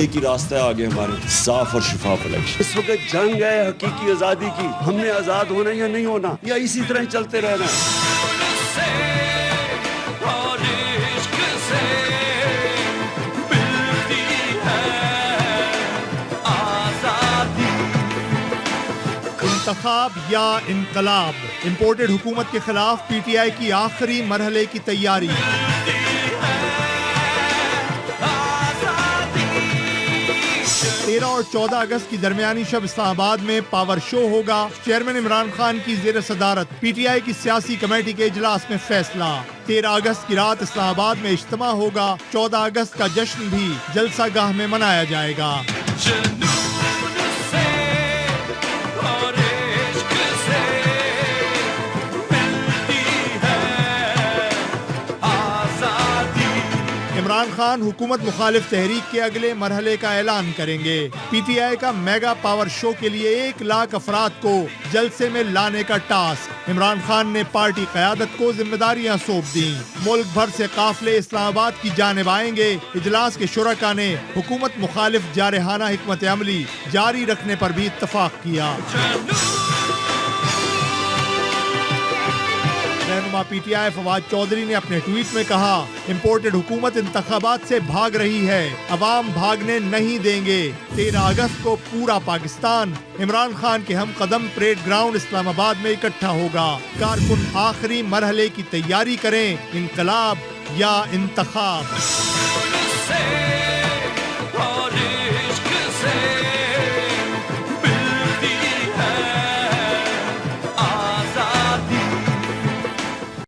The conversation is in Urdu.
ایک ہی راستہ ہے آگے ہمارے, صاف اور شفاف الیکشن. اس وقت جنگ ہے حقیقی آزادی کی, ہم نے آزاد ہونا یا نہیں ہونا, یا اسی طرح ہی چلتے رہنا ہے. انتخاب یا انقلاب, امپورٹڈ حکومت کے خلاف پی ٹی آئی کی آخری مرحلے کی تیاری. 13 اور 14 اگست کی درمیانی شب اسلام آباد میں پاور شو ہوگا. چیئرمین عمران خان کی زیر صدارت پی ٹی آئی کی سیاسی کمیٹی کے اجلاس میں فیصلہ. 13 اگست کی رات اسلام آباد میں اجتماع ہوگا. 14 اگست کا جشن بھی جلسہ گاہ میں منایا جائے گا. عمران خان حکومت مخالف تحریک کے اگلے مرحلے کا اعلان کریں گے. پی ٹی آئی کا میگا پاور شو کے لیے 1 لاکھ افراد کو جلسے میں لانے کا ٹاسک. عمران خان نے پارٹی قیادت کو ذمہ داریاں سونپ دیں. ملک بھر سے قافلے اسلام آباد کی جانب آئیں گے. اجلاس کے شرکاء نے حکومت مخالف جارحانہ حکمت عملی جاری رکھنے پر بھی اتفاق کیا. رہنما پی ٹی آئی فواد چودھری نے اپنے ٹویٹ میں کہا, امپورٹڈ حکومت انتخابات سے بھاگ رہی ہے, عوام بھاگنے نہیں دیں گے. 13 اگست کو پورا پاکستان عمران خان کے ہم قدم پریڈ گراؤنڈ اسلام آباد میں اکٹھا ہوگا. کارکن آخری مرحلے کی تیاری کریں, انقلاب یا انتخاب.